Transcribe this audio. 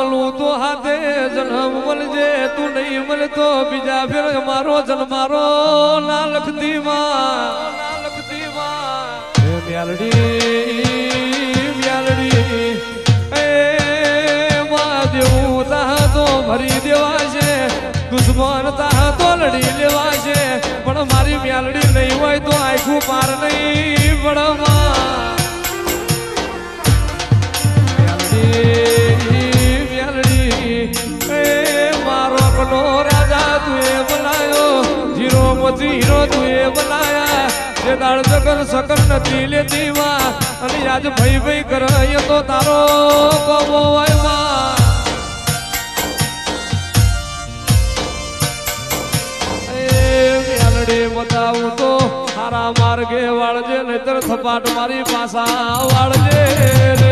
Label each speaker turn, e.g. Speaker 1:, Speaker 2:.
Speaker 1: મળવું તો હાથે જન્મ મળજે તું નહીં મળે તો બીજા ફેર મારો જન્મારો ના લખતી માં મ્યાલડી એ મહાદેવ તાહ તો ભરી દેવા છે દુશ્મન તાહ તો લડી લેવા છે પણ મારી મ્યાલડી નહીં હોય તો આખું પાર નહીં પડવા રાજા તુએ બનાયો જીરો મોતી હીરો તુએ બનાયા જે દાળ જગર સકર નથી લેતી માં અને આજ ભઈ ભઈ કરે તો તારો કોમો હોય માં મ્યાલડી બતાવું તો હારા માર્ગે વાળજે નહીતર થપાટ મારી પાસા વાળજે